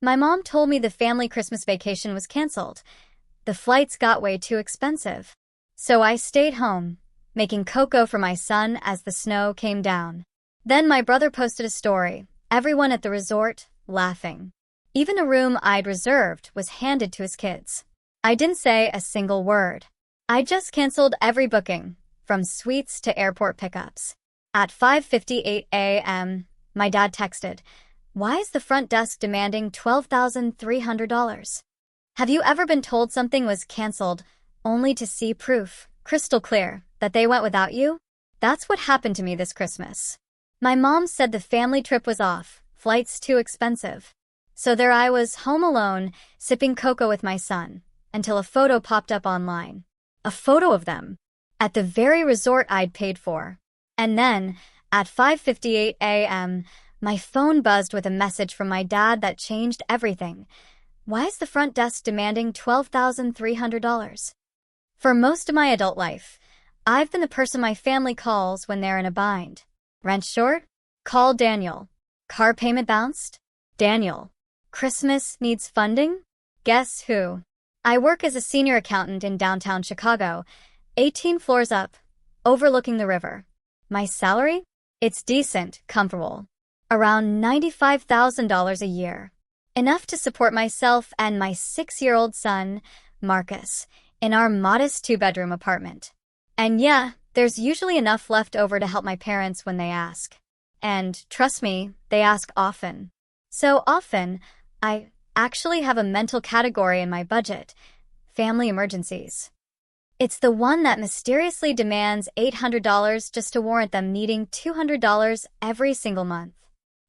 My mom told me the family Christmas vacation was canceled. The flights got way too expensive. So I stayed home, making cocoa for my son as the snow came down. Then my brother posted a story, everyone at the resort laughing. Even a room I'd reserved was handed to his kids. I didn't say a single word. I just canceled every booking, from suites to airport pickups. At 5:58 a.m., my dad texted, "Why is the front desk demanding $12,300? Have you ever been told something was canceled only to see proof, crystal clear, that they went without you?" That's what happened to me this Christmas. My mom said the family trip was off, flights too expensive. So there I was, home alone, sipping cocoa with my son, until a photo popped up online. A photo of them, at the very resort I'd paid for. And then, at 5:58 a.m., my phone buzzed with a message from my dad that changed everything. Why is the front desk demanding $12,300? For most of my adult life, I've been the person my family calls when they're in a bind. Rent short? Call Daniel. Car payment bounced? Daniel. Christmas needs funding? Guess who? I work as a senior accountant in downtown Chicago, 18 floors up, overlooking the river. My salary? It's decent, comfortable. Around $95,000 a year. Enough to support myself and my 6-year-old son, Marcus, in our modest 2-bedroom apartment. And yeah, there's usually enough left over to help my parents when they ask. And trust me, they ask often. So often, I actually have a mental category in my budget: family emergencies. It's the one that mysteriously demands $800 just to warrant them needing $200 every single month.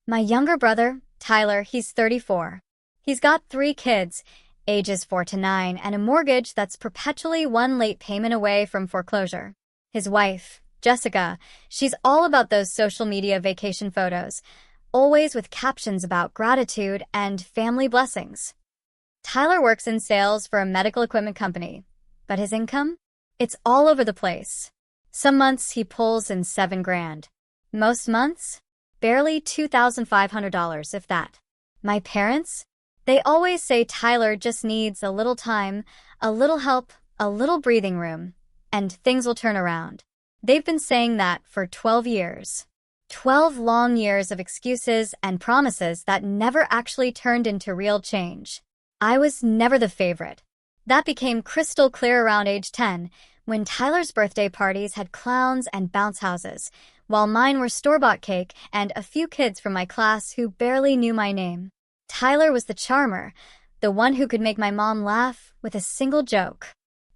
My younger brother, Tyler, he's 34. He's got 3 kids, ages 4 to 9, and a mortgage that's perpetually one late payment away from foreclosure. His wife, Jessica, she's all about those social media vacation photos, always with captions about gratitude and family blessings. Tyler works in sales for a medical equipment company, but his income? It's all over the place. Some months he pulls in $7,000. Most months? Barely $2,500, if that. My parents? They always say Tyler just needs a little time, a little help, a little breathing room, and things will turn around. They've been saying that for 12 years. 12 long years of excuses and promises that never actually turned into real change. I was never the favorite. That became crystal clear around age 10, when Tyler's birthday parties had clowns and bounce houses, while mine were store-bought cake and a few kids from my class who barely knew my name. Tyler was the charmer, the one who could make my mom laugh with a single joke.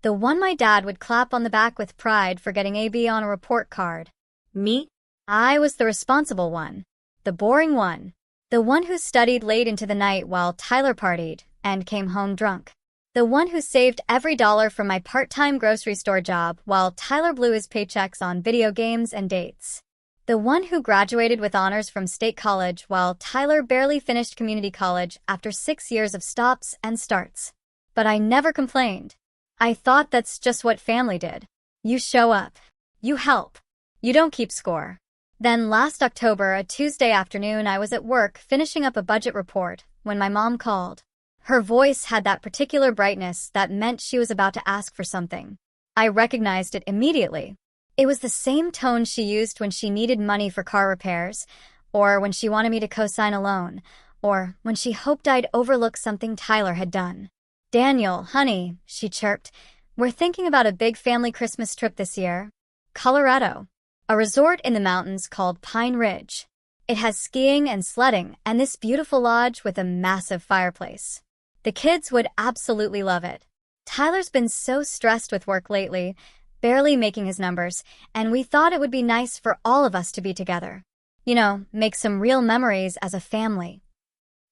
The one my dad would clap on the back with pride for getting a B on a report card. Me? I was the responsible one. The boring one. The one who studied late into the night while Tyler partied and came home drunk. The one who saved every dollar from my part-time grocery store job while Tyler blew his paychecks on video games and dates. The one who graduated with honors from state college while Tyler barely finished community college after 6 years of stops and starts. But I never complained. I thought that's just what family did. You show up. You help. You don't keep score. Then last October, a Tuesday afternoon, I was at work finishing up a budget report when my mom called. Her voice had that particular brightness that meant she was about to ask for something. I recognized it immediately. It was the same tone she used when she needed money for car repairs, or when she wanted me to co-sign a loan, or when she hoped I'd overlook something Tyler had done. "Daniel, honey," she chirped, "we're thinking about a big family Christmas trip this year. Colorado. A resort in the mountains called Pine Ridge. It has skiing and sledding and this beautiful lodge with a massive fireplace. The kids would absolutely love it. Tyler's been so stressed with work lately, barely making his numbers, and we thought it would be nice for all of us to be together. You know, make some real memories as a family."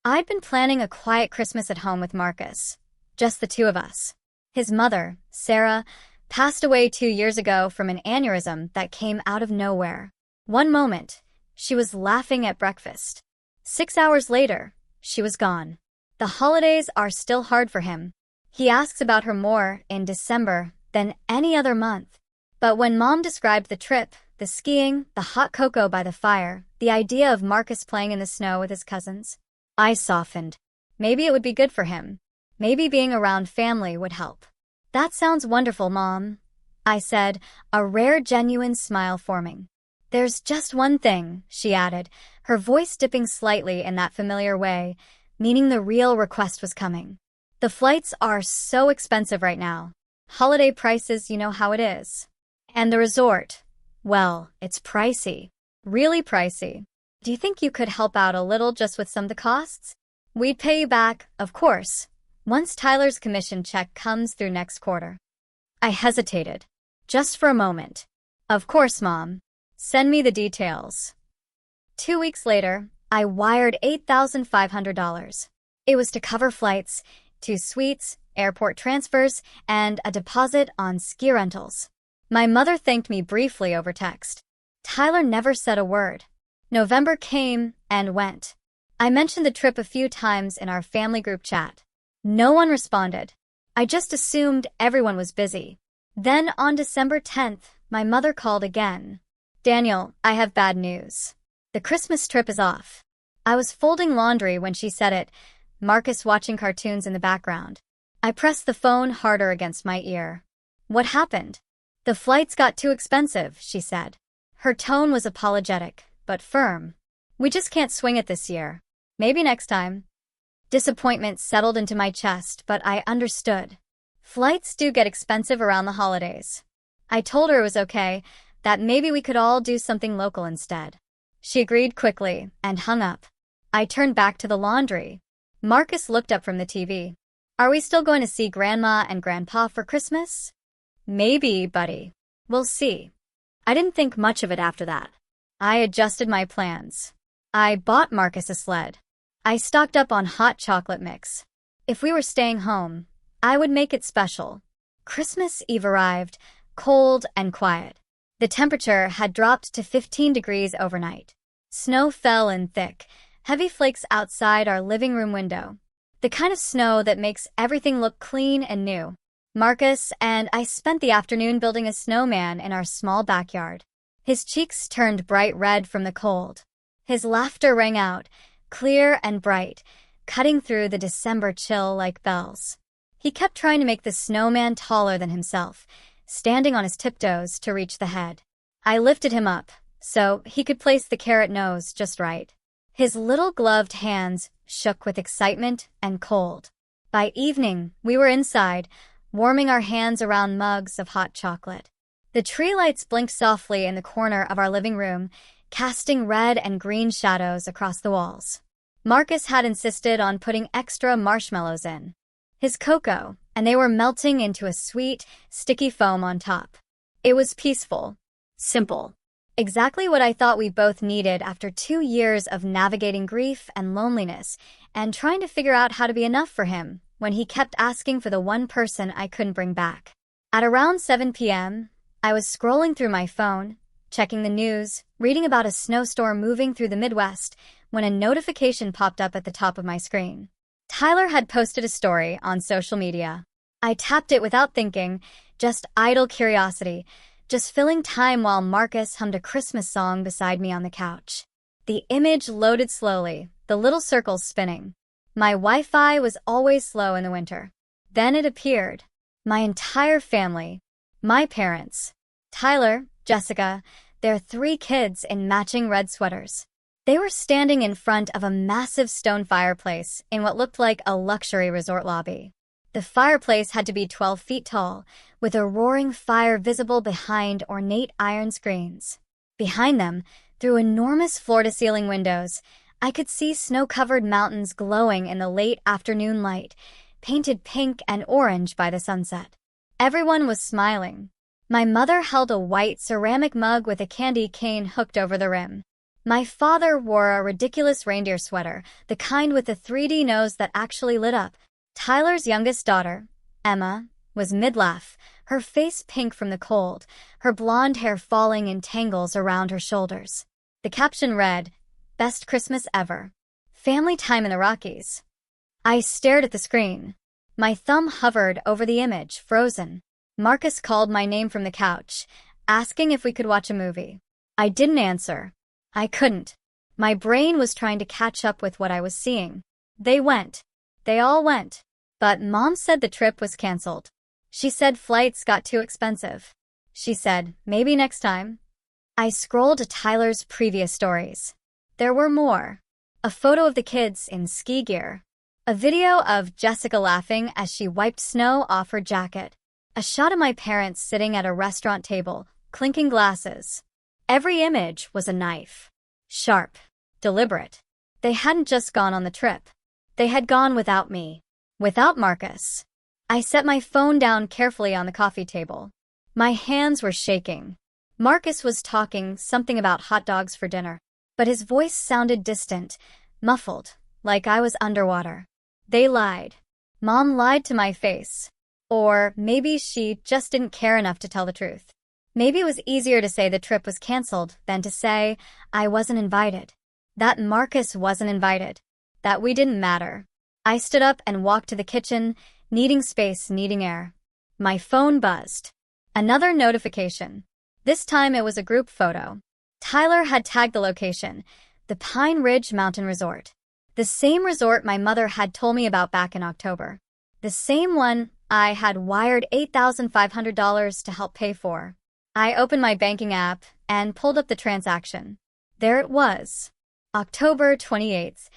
I'd been planning a quiet Christmas at home with Marcus, just the 2 of us. His mother, Sarah, passed away 2 years ago from an aneurysm that came out of nowhere. One moment, she was laughing at breakfast. 6 hours later, she was gone. The holidays are still hard for him. He asks about her more in December than any other month. But when Mom described the trip, the skiing, the hot cocoa by the fire, the idea of Marcus playing in the snow with his cousins, I softened. Maybe it would be good for him. Maybe being around family would help. That sounds wonderful, Mom, I said, a rare genuine smile forming. There's just one thing, she added, her voice dipping slightly in that familiar way, meaning the real request was coming. The flights are so expensive right now. Holiday prices, you know how it is. And the resort, well, it's pricey. Really pricey. Do you think you could help out a little just with some of the costs? We'd pay you back, of course, once Tyler's commission check comes through next quarter. I hesitated. Just for a moment. Of course, Mom. Send me the details. 2 weeks later, I wired $8,500. It was to cover flights, 2 suites, airport transfers, and a deposit on ski rentals. My mother thanked me briefly over text. Tyler never said a word. November came and went. I mentioned the trip a few times in our family group chat. No one responded. I just assumed everyone was busy. Then on December 10th, my mother called again. Daniel, I have bad news. The Christmas trip is off. I was folding laundry when she said it, Marcus watching cartoons in the background. I pressed the phone harder against my ear. What happened? The flights got too expensive, she said. Her tone was apologetic, but firm. We just can't swing it this year. Maybe next time. Disappointment settled into my chest, but I understood. Flights do get expensive around the holidays. I told her it was okay, that maybe we could all do something local instead. She agreed quickly and hung up. I turned back to the laundry. Marcus looked up from the TV. Are we still going to see Grandma and Grandpa for Christmas? Maybe, buddy. We'll see. I didn't think much of it after that. I adjusted my plans. I bought Marcus a sled. I stocked up on hot chocolate mix. If we were staying home, I would make it special. Christmas Eve arrived, cold and quiet. The temperature had dropped to 15 degrees overnight. Snow fell in thick, heavy flakes outside our living room window. The kind of snow that makes everything look clean and new. Marcus and I spent the afternoon building a snowman in our small backyard. His cheeks turned bright red from the cold. His laughter rang out, clear and bright, cutting through the December chill like bells. He kept trying to make the snowman taller than himself, standing on his tiptoes to reach the head. I lifted him up, so he could place the carrot nose just right. His little gloved hands shook with excitement and cold. By evening, we were inside, warming our hands around mugs of hot chocolate. The tree lights blinked softly in the corner of our living room, casting red and green shadows across the walls. Marcus had insisted on putting extra marshmallows in his cocoa, and they were melting into a sweet, sticky foam on top. It was peaceful, simple. Exactly what I thought we both needed after 2 years of navigating grief and loneliness and trying to figure out how to be enough for him when he kept asking for the one person I couldn't bring back. At around 7 p.m., I was scrolling through my phone, checking the news, reading about a snowstorm moving through the Midwest, when a notification popped up at the top of my screen. Tyler had posted a story on social media. I tapped it without thinking, just idle curiosity, just filling time while Marcus hummed a Christmas song beside me on the couch. The image loaded slowly, the little circles spinning. My Wi-Fi was always slow in the winter. Then it appeared. My entire family. My parents. Tyler, Jessica, their 3 kids in matching red sweaters. They were standing in front of a massive stone fireplace in what looked like a luxury resort lobby. The fireplace had to be 12 feet tall, with a roaring fire visible behind ornate iron screens. Behind them, through enormous floor-to-ceiling windows, I could see snow-covered mountains glowing in the late afternoon light, painted pink and orange by the sunset. Everyone was smiling. My mother held a white ceramic mug with a candy cane hooked over the rim. My father wore a ridiculous reindeer sweater, the kind with a 3D nose that actually lit up. Tyler's youngest daughter, Emma, was mid-laugh, her face pink from the cold, her blonde hair falling in tangles around her shoulders. The caption read, "Best Christmas ever. Family time in the Rockies." I stared at the screen. My thumb hovered over the image, frozen. Marcus called my name from the couch, asking if we could watch a movie. I didn't answer. I couldn't. My brain was trying to catch up with what I was seeing. They went. They all went. But Mom said the trip was canceled. She said flights got too expensive. She said, maybe next time. I scrolled to Tyler's previous stories. There were more. A photo of the kids in ski gear. A video of Jessica laughing as she wiped snow off her jacket. A shot of my parents sitting at a restaurant table, clinking glasses. Every image was a knife. Sharp. Deliberate. They hadn't just gone on the trip. They had gone without me. Without Marcus. I set my phone down carefully on the coffee table. My hands were shaking. Marcus was talking something about hot dogs for dinner, but his voice sounded distant, muffled, like I was underwater. They lied. Mom lied to my face. Or maybe she just didn't care enough to tell the truth. Maybe it was easier to say the trip was canceled than to say I wasn't invited. That Marcus wasn't invited. That we didn't matter. I stood up and walked to the kitchen, needing space, needing air. My phone buzzed. Another notification. This time it was a group photo. Tyler had tagged the location, the Pine Ridge Mountain Resort. The same resort my mother had told me about back in October. The same one I had wired $8,500 to help pay for. I opened my banking app and pulled up the transaction. There it was. October 28th.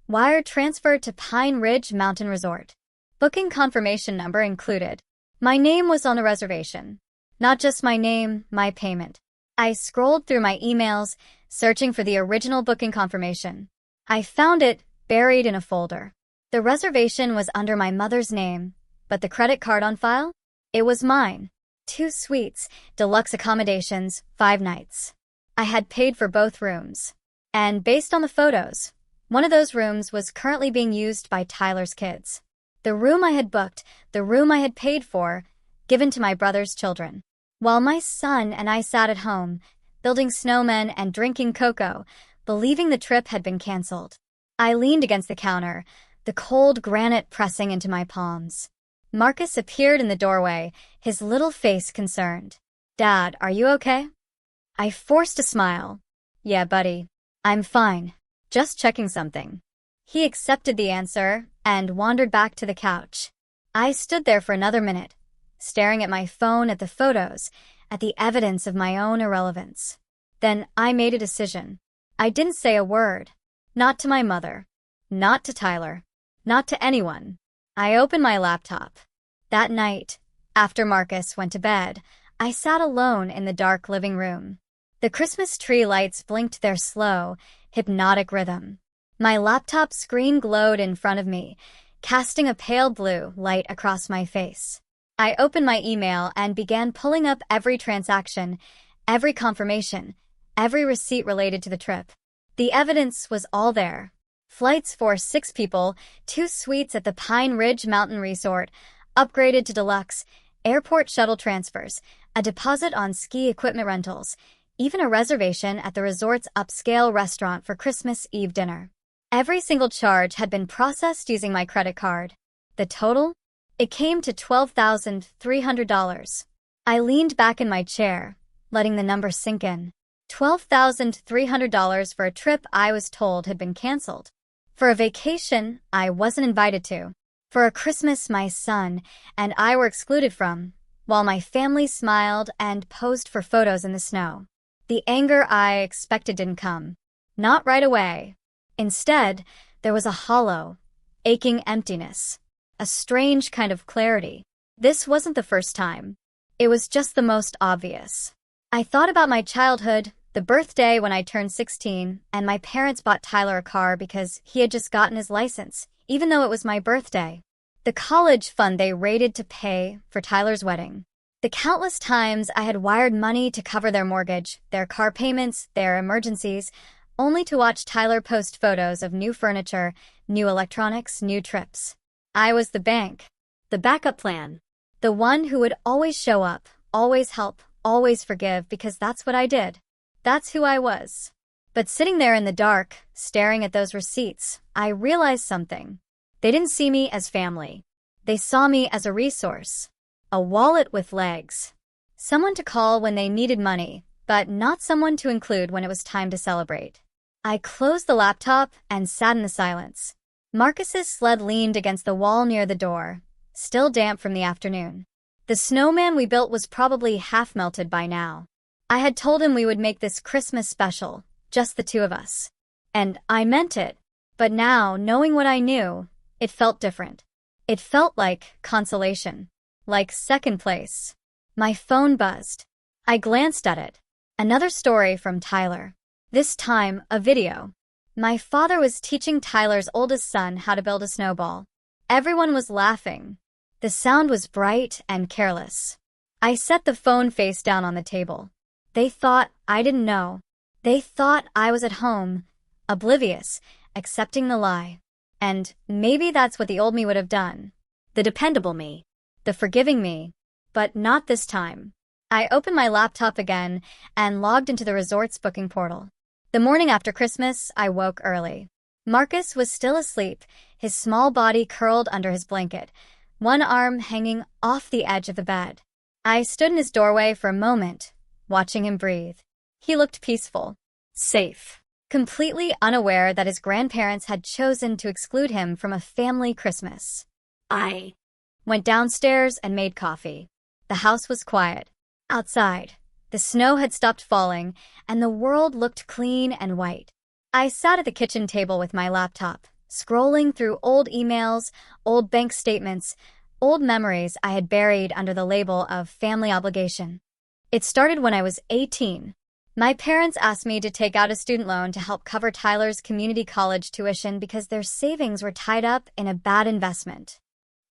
Wire transfer to Pine Ridge Mountain Resort. Booking confirmation number included. My name was on the reservation. Not just my name, my payment. I scrolled through my emails, searching for the original booking confirmation. I found it buried in a folder. The reservation was under my mother's name, but the credit card on file? It was mine. 2 suites, deluxe accommodations, 5 nights. I had paid for both rooms. And based on the photos, one of those rooms was currently being used by Tyler's kids. The room I had booked, the room I had paid for, given to my brother's children. While my son and I sat at home, building snowmen and drinking cocoa, believing the trip had been canceled. I leaned against the counter, the cold granite pressing into my palms. Marcus appeared in the doorway, his little face concerned. Dad, are you okay? I forced a smile. Yeah, buddy. I'm fine. Just checking something. He accepted the answer and wandered back to the couch. I stood there for another minute, staring at my phone, at the photos, at the evidence of my own irrelevance. Then I made a decision. I didn't say a word. Not to my mother. Not to Tyler. Not to anyone. I opened my laptop. That night, after Marcus went to bed, I sat alone in the dark living room. The Christmas tree lights blinked their slow, hypnotic rhythm. My laptop screen glowed in front of me, casting a pale blue light across my face. I opened my email and began pulling up every transaction, every confirmation, every receipt related to the trip. The evidence was all there. Flights for 6 people, 2 suites at the Pine Ridge Mountain Resort, upgraded to deluxe, airport shuttle transfers, a deposit on ski equipment rentals, even a reservation at the resort's upscale restaurant for Christmas Eve dinner. Every single charge had been processed using my credit card. The total? It came to $12,300. I leaned back in my chair, letting the number sink in. $12,300 for a trip I was told had been canceled. For a vacation I wasn't invited to. For a Christmas my son and I were excluded from, while my family smiled and posed for photos in the snow. The anger I expected didn't come. Not right away. Instead, there was a hollow, aching emptiness. A strange kind of clarity. This wasn't the first time. It was just the most obvious. I thought about my childhood, the birthday when I turned 16, and my parents bought Tyler a car because he had just gotten his license, even though it was my birthday. The college fund they raided to pay for Tyler's wedding. The countless times I had wired money to cover their mortgage, their car payments, their emergencies, only to watch Tyler post photos of new furniture, new electronics, new trips. I was the bank, the backup plan, the one who would always show up, always help, always forgive because that's what I did. That's who I was. But sitting there in the dark, staring at those receipts, I realized something. They didn't see me as family. They saw me as a resource. A wallet with legs. Someone to call when they needed money, but not someone to include when it was time to celebrate. I closed the laptop and sat in the silence. Marcus's sled leaned against the wall near the door, still damp from the afternoon. The snowman we built was probably half melted by now. I had told him we would make this Christmas special, just the two of us. And I meant it. But now, knowing what I knew, it felt different. It felt like consolation. Like second place. My phone buzzed. I glanced at it. Another story from Tyler. This time, a video. My father was teaching Tyler's oldest son how to build a snowball. Everyone was laughing. The sound was bright and careless. I set the phone face down on the table. They thought I didn't know. They thought I was at home, oblivious, accepting the lie. And maybe that's what the old me would have done. The dependable me. The forgiving me. But not this time. I opened my laptop again and logged into the resort's booking portal. The morning after Christmas, I woke early. Marcus was still asleep, his small body curled under his blanket, one arm hanging off the edge of the bed. I stood in his doorway for a moment, watching him breathe. He looked peaceful, safe, completely unaware that his grandparents had chosen to exclude him from a family Christmas. I went downstairs and made coffee. The house was quiet. Outside, the snow had stopped falling, and the world looked clean and white. I sat at the kitchen table with my laptop, scrolling through old emails, old bank statements, old memories I had buried under the label of family obligation. It started when I was 18. My parents asked me to take out a student loan to help cover Tyler's community college tuition because their savings were tied up in a bad investment.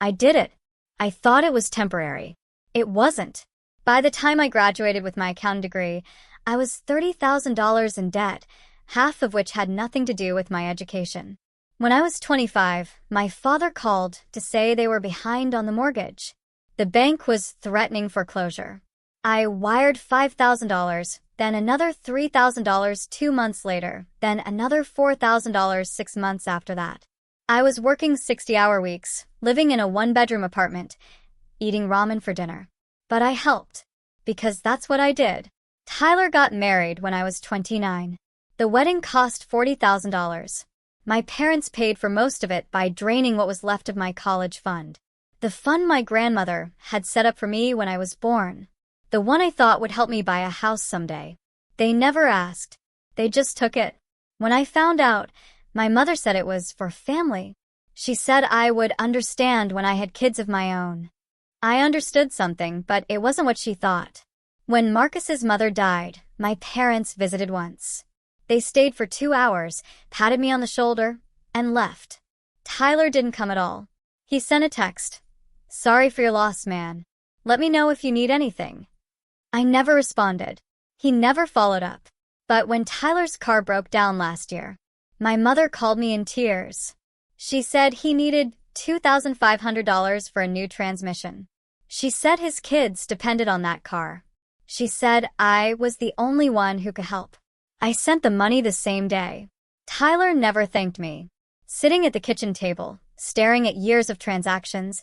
I did it. I thought it was temporary. It wasn't. By the time I graduated with my accounting degree, I was $30,000 in debt, half of which had nothing to do with my education. When I was 25, my father called to say they were behind on the mortgage. The bank was threatening foreclosure. I wired $5,000, then another $3,000 2 months later, then another $4,000 6 months after that. I was working 60-hour weeks, living in a one-bedroom apartment, eating ramen for dinner. But I helped, because that's what I did. Tyler got married when I was 29. The wedding cost $40,000. My parents paid for most of it by draining what was left of my college fund. The fund my grandmother had set up for me when I was born. The one I thought would help me buy a house someday. They never asked. They just took it. When I found out, my mother said it was for family. She said I would understand when I had kids of my own. I understood something, but it wasn't what she thought. When Marcus's mother died, my parents visited once. They stayed for 2 hours, patted me on the shoulder, and left. Tyler didn't come at all. He sent a text. "Sorry for your loss, man. Let me know if you need anything." I never responded. He never followed up. But when Tyler's car broke down last year, my mother called me in tears. She said he needed $2,500 for a new transmission. She said his kids depended on that car. She said I was the only one who could help. I sent the money the same day. Tyler never thanked me. Sitting at the kitchen table, staring at years of transactions,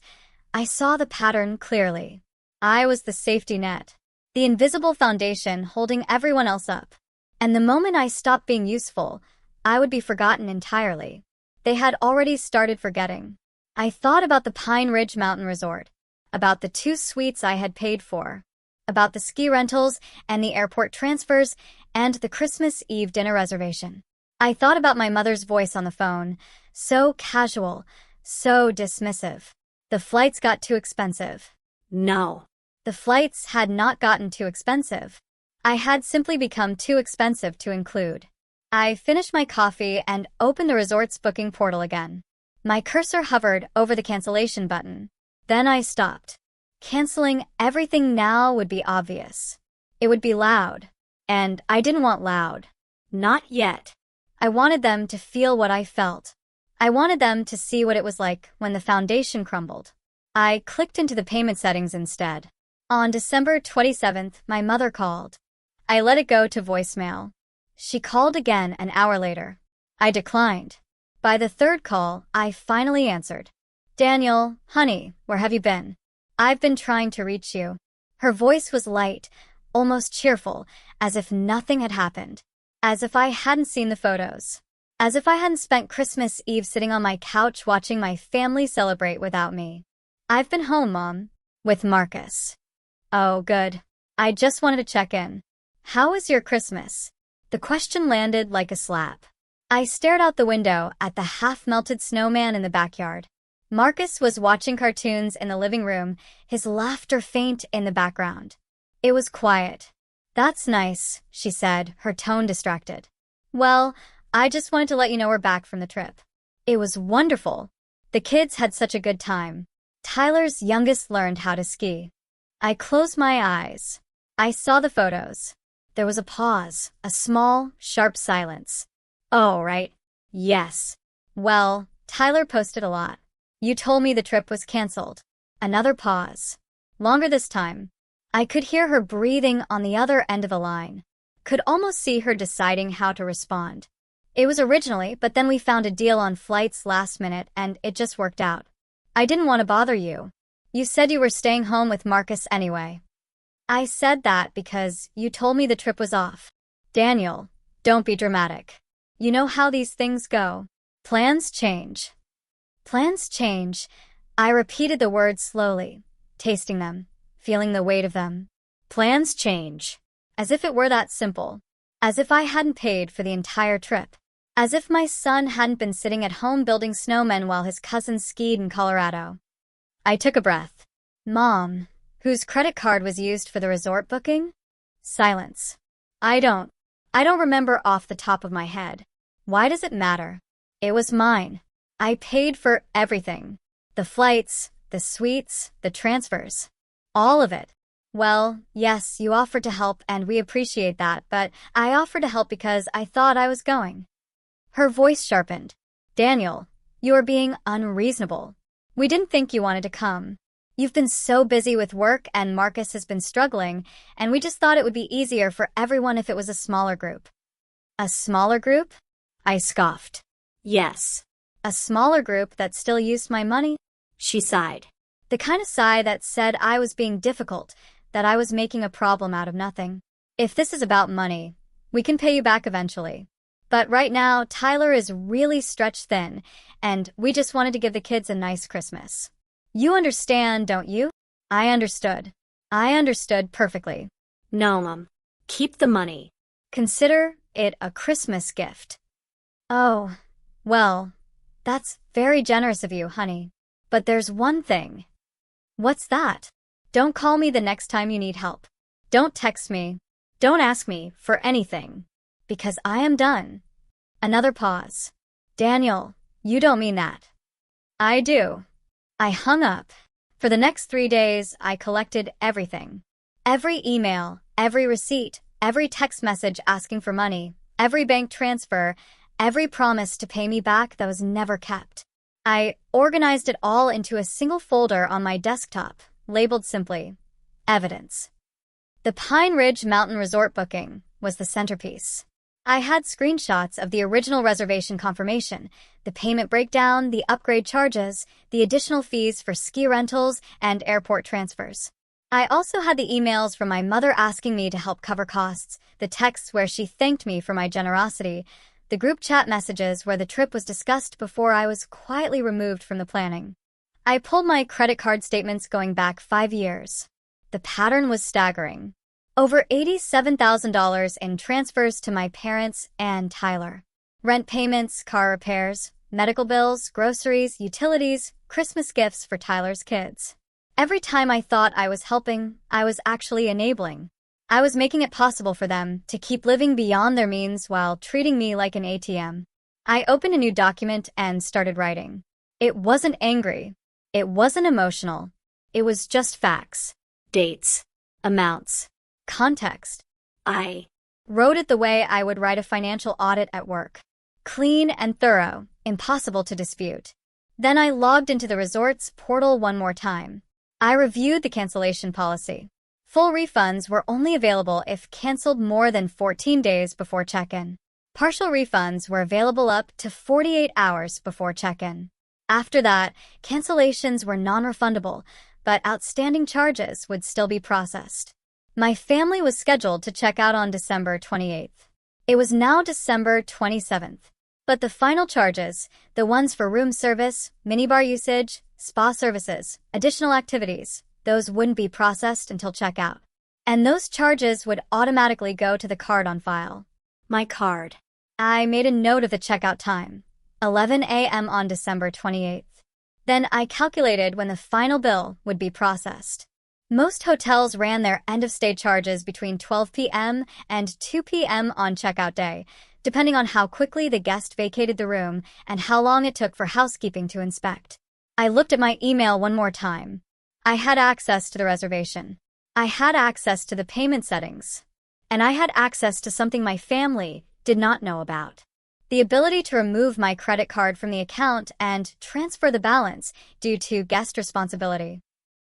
I saw the pattern clearly. I was the safety net, the invisible foundation holding everyone else up. And the moment I stopped being useful, I would be forgotten entirely. They had already started forgetting. I thought about the Pine Ridge Mountain Resort, about the 2 suites I had paid for, about the ski rentals and the airport transfers and the Christmas Eve dinner reservation. I thought about my mother's voice on the phone, so casual, so dismissive. The flights got too expensive. No. The flights had not gotten too expensive. I had simply become too expensive to include. I finished my coffee and opened the resort's booking portal again. My cursor hovered over the cancellation button. Then I stopped. Canceling everything now would be obvious. It would be loud. And I didn't want loud. Not yet. I wanted them to feel what I felt. I wanted them to see what it was like when the foundation crumbled. I clicked into the payment settings instead. On December 27th, my mother called. I let it go to voicemail. She called again an hour later. I declined. By the 3rd call, I finally answered. "Daniel, honey, where have you been? I've been trying to reach you." Her voice was light, almost cheerful, as if nothing had happened, as if I hadn't seen the photos. As if I hadn't spent Christmas Eve sitting on my couch watching my family celebrate without me. I've been home, Mom. With Marcus. Oh, good. I just wanted to check in. How was your Christmas? The question landed like a slap. I stared out the window at the half-melted snowman in the backyard. Marcus was watching cartoons in the living room, his laughter faint in the background. It was quiet. That's nice, she said, her tone distracted. Well, I just wanted to let you know we're back from the trip. It was wonderful. The kids had such a good time. Tyler's youngest learned how to ski. I closed my eyes. I saw the photos. There was a pause, a small, sharp silence. Oh, right. Yes. Well, Tyler posted a lot. You told me the trip was canceled. Another pause. Longer this time. I could hear her breathing on the other end of the line. Could almost see her deciding how to respond. It was originally, but then we found a deal on flights last minute and it just worked out. I didn't want to bother you. You said you were staying home with Marcus anyway. I said that because you told me the trip was off. Daniel, don't be dramatic. You know how these things go. Plans change. Plans change. I repeated the words slowly, tasting them, feeling the weight of them. Plans change. As if it were that simple. As if I hadn't paid for the entire trip. As if my son hadn't been sitting at home building snowmen while his cousins skied in Colorado. I took a breath. Mom, whose credit card was used for the resort booking? Silence. I don't remember off the top of my head. Why does it matter? It was mine. I paid for everything. The flights, the suites, the transfers. All of it. Well, yes, you offered to help and we appreciate that, but I offered to help because I thought I was going. Her voice sharpened. Daniel, you are being unreasonable. We didn't think you wanted to come. You've been so busy with work and Marcus has been struggling, and we just thought it would be easier for everyone if it was a smaller group. A smaller group? I scoffed. Yes. A smaller group that still used my money? She sighed. The kind of sigh that said I was being difficult, that I was making a problem out of nothing. If this is about money, we can pay you back eventually. But right now, Tyler is really stretched thin, and we just wanted to give the kids a nice Christmas. You understand, don't you? I understood. I understood perfectly. No, Mom. Keep the money. Consider it a Christmas gift. Oh, well, that's very generous of you, honey. But there's one thing. What's that? Don't call me the next time you need help. Don't text me. Don't ask me for anything. Because I am done. Another pause. Daniel, you don't mean that. I do. I hung up. For the next 3 days, I collected everything. Every email, every receipt, every text message asking for money, every bank transfer, every promise to pay me back that was never kept. I organized it all into a single folder on my desktop, labeled simply, Evidence. The Pine Ridge Mountain Resort booking was the centerpiece. I had screenshots of the original reservation confirmation, the payment breakdown, the upgrade charges, the additional fees for ski rentals, and airport transfers. I also had the emails from my mother asking me to help cover costs, the texts where she thanked me for my generosity, the group chat messages where the trip was discussed before I was quietly removed from the planning. I pulled my credit card statements going back 5 years. The pattern was staggering. Over $87,000 in transfers to my parents and Tyler. Rent payments, car repairs, medical bills, groceries, utilities, Christmas gifts for Tyler's kids. Every time I thought I was helping, I was actually enabling. I was making it possible for them to keep living beyond their means while treating me like an ATM. I opened a new document and started writing. It wasn't angry. It wasn't emotional. It was just facts. Dates. Amounts. Context. I wrote it the way I would write a financial audit at work. Clean and thorough, impossible to dispute. Then I logged into the resort's portal one more time. I reviewed the cancellation policy. Full refunds were only available if canceled more than 14 days before check-in. Partial refunds were available up to 48 hours before check-in. After that, cancellations were non-refundable, but outstanding charges would still be processed. My family was scheduled to check out on December 28th. It was now December 27th. But the final charges, the ones for room service, minibar usage, spa services, additional activities, those wouldn't be processed until checkout. And those charges would automatically go to the card on file. My card. I made a note of the checkout time, 11 a.m. on December 28th. Then I calculated when the final bill would be processed. Most hotels ran their end-of-stay charges between 12 p.m. and 2 p.m. on checkout day, depending on how quickly the guest vacated the room and how long it took for housekeeping to inspect. I looked at my email one more time. I had access to the reservation. I had access to the payment settings. And I had access to something my family did not know about. The ability to remove my credit card from the account and transfer the balance due to guest responsibility.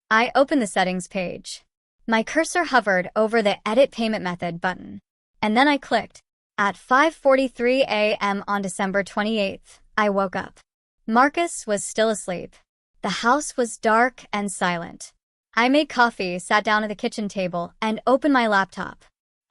I opened the settings page. My cursor hovered over the Edit Payment Method button. And then I clicked. At 5:43 a.m. on December 28th, I woke up. Marcus was still asleep. The house was dark and silent. I made coffee, sat down at the kitchen table, and opened my laptop.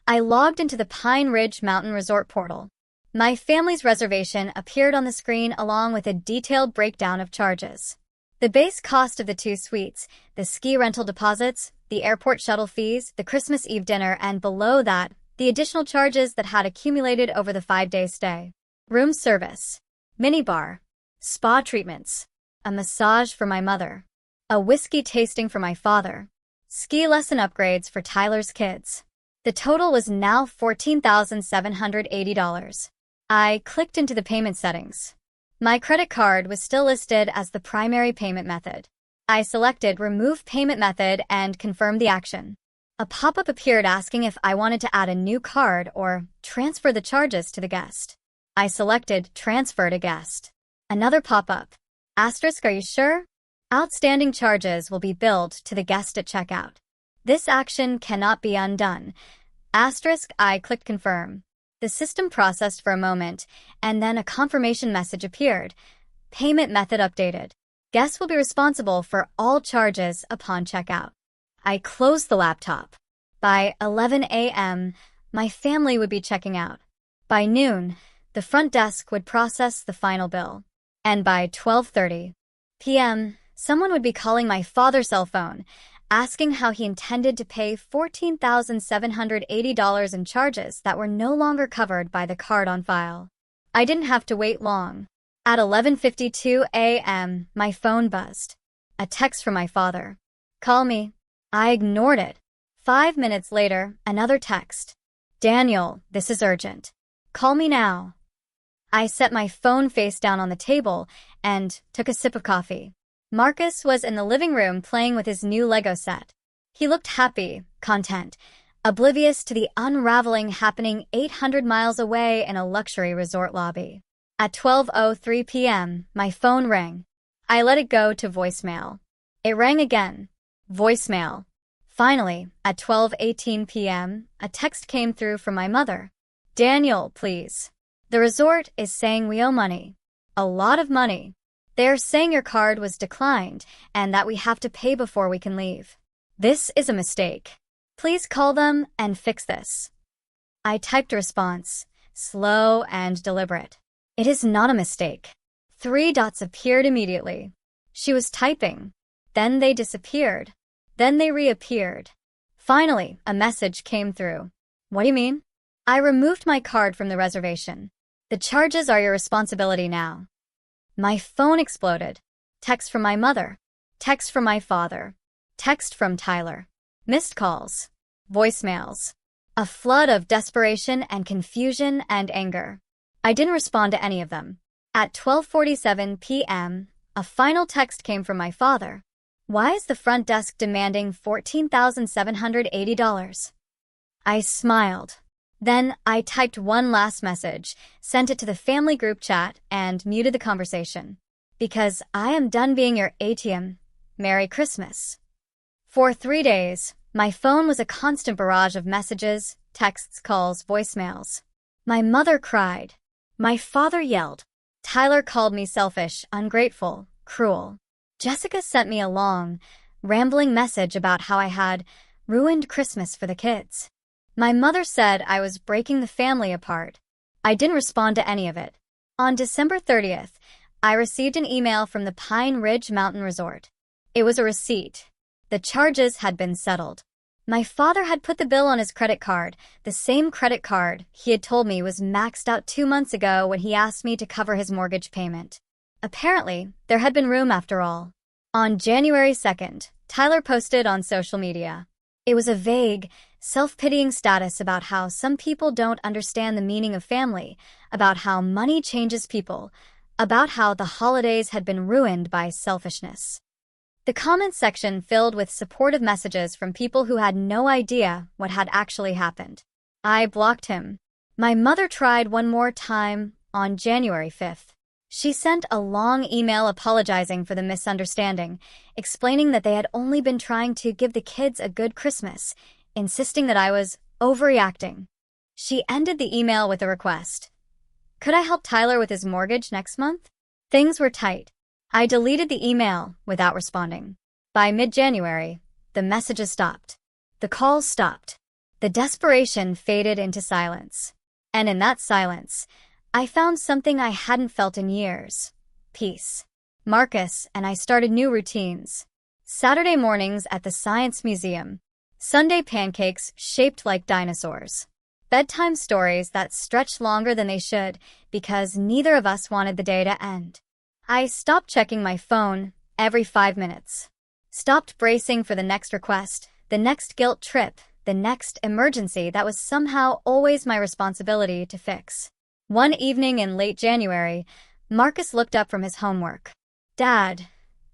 I logged into the Pine Ridge Mountain Resort portal. My family's reservation appeared on the screen along with a detailed breakdown of charges. The base cost of the 2 suites, the ski rental deposits, the airport shuttle fees, the Christmas Eve dinner, and below that, the additional charges that had accumulated over the 5-day stay. Room service, minibar, spa treatments, a massage for my mother, a whiskey tasting for my father, ski lesson upgrades for Tyler's kids. The total was now $14,780. I clicked into the payment settings. My credit card was still listed as the primary payment method. I selected Remove Payment Method and confirmed the action. A pop-up appeared asking if I wanted to add a new card or transfer the charges to the guest. I selected Transfer to Guest. Another pop-up. Asterisk, are you sure? Outstanding charges will be billed to the guest at checkout. This action cannot be undone. Asterisk, I clicked Confirm. The system processed for a moment, and then a confirmation message appeared. Payment method updated. Guests will be responsible for all charges upon checkout. I closed the laptop. By 11 a.m., my family would be checking out. By noon, the front desk would process the final bill. And by 12:30 p.m., someone would be calling my father's cell phone, asking how he intended to pay $14,780 in charges that were no longer covered by the card on file. I didn't have to wait long. At 11:52 a.m., my phone buzzed. A text from my father. Call me. I ignored it. 5 minutes later, another text. Daniel, this is urgent. Call me now. I set my phone face down on the table and took a sip of coffee. Marcus was in the living room playing with his new Lego set. He looked happy, content, oblivious to the unraveling happening 800 miles away in a luxury resort lobby. At 12:03 p.m., my phone rang. I let it go to voicemail. It rang again. Voicemail. Finally, at 12:18 p.m., a text came through from my mother. Daniel, please. The resort is saying we owe money. A lot of money. They're saying your card was declined and that we have to pay before we can leave. This is a mistake. Please call them and fix this. I typed a response, slow and deliberate. It is not a mistake. 3 dots appeared immediately. She was typing. Then they disappeared. Then they reappeared. Finally, a message came through. What do you mean? I removed my card from the reservation. The charges are your responsibility now. My phone exploded. Text from my mother. Text from my father. Text from Tyler. Missed calls. Voicemails. A flood of desperation and confusion and anger. I didn't respond to any of them. At 12:47 p.m., a final text came from my father. Why is the front desk demanding $14,780? I smiled. Then I typed one last message, sent it to the family group chat, and muted the conversation. Because I am done being your ATM. Merry Christmas. For 3 days, my phone was a constant barrage of messages, texts, calls, voicemails. My mother cried. My father yelled. Tyler called me selfish, ungrateful, cruel. Jessica sent me a long, rambling message about how I had ruined Christmas for the kids. My mother said I was breaking the family apart. I didn't respond to any of it. On December 30th, I received an email from the Pine Ridge Mountain Resort. It was a receipt. The charges had been settled. My father had put the bill on his credit card, the same credit card he had told me was maxed out 2 months ago when he asked me to cover his mortgage payment. Apparently, there had been room after all. On January 2nd, Tyler posted on social media. It was a vague, self-pitying status about how some people don't understand the meaning of family, about how money changes people, about how the holidays had been ruined by selfishness. The comment section filled with supportive messages from people who had no idea what had actually happened. I blocked him. My mother tried one more time on January 5th. She sent a long email apologizing for the misunderstanding, explaining that they had only been trying to give the kids a good Christmas, insisting that I was overreacting. She ended the email with a request. Could I help Tyler with his mortgage next month? Things were tight. I deleted the email without responding. By mid-January, the messages stopped. The calls stopped. The desperation faded into silence. And in that silence, I found something I hadn't felt in years. Peace. Marcus and I started new routines. Saturday mornings at the Science Museum. Sunday pancakes shaped like dinosaurs. Bedtime stories that stretched longer than they should because neither of us wanted the day to end. I stopped checking my phone every 5 minutes. Stopped bracing for the next request, the next guilt trip, the next emergency that was somehow always my responsibility to fix. One evening in late January, Marcus looked up from his homework. Dad,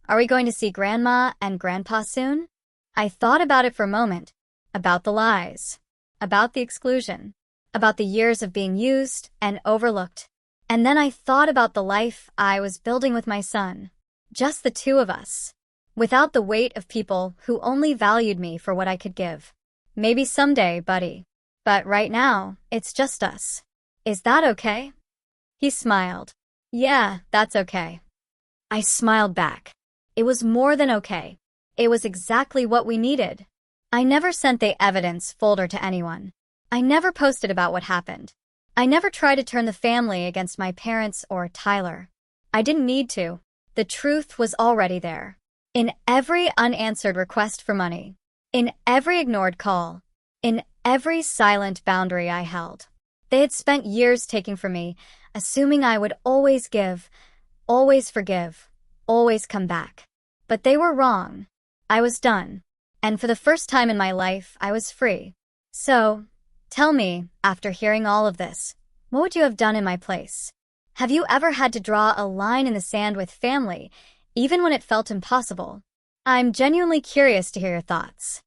are we going to see Grandma and Grandpa soon? I thought about it for a moment, about the lies, about the exclusion, about the years of being used and overlooked. And then I thought about the life I was building with my son, just the two of us, without the weight of people who only valued me for what I could give. Maybe someday, buddy. But right now, it's just us. Is that okay? He smiled. Yeah, that's okay. I smiled back. It was more than okay. It was exactly what we needed. I never sent the evidence folder to anyone. I never posted about what happened. I never tried to turn the family against my parents or Tyler. I didn't need to. The truth was already there. In every unanswered request for money. In every ignored call. In every silent boundary I held. They had spent years taking from me, assuming I would always give, always forgive, always come back. But they were wrong. I was done. And for the first time in my life, I was free. So, tell me, after hearing all of this, what would you have done in my place? Have you ever had to draw a line in the sand with family, even when it felt impossible? I'm genuinely curious to hear your thoughts.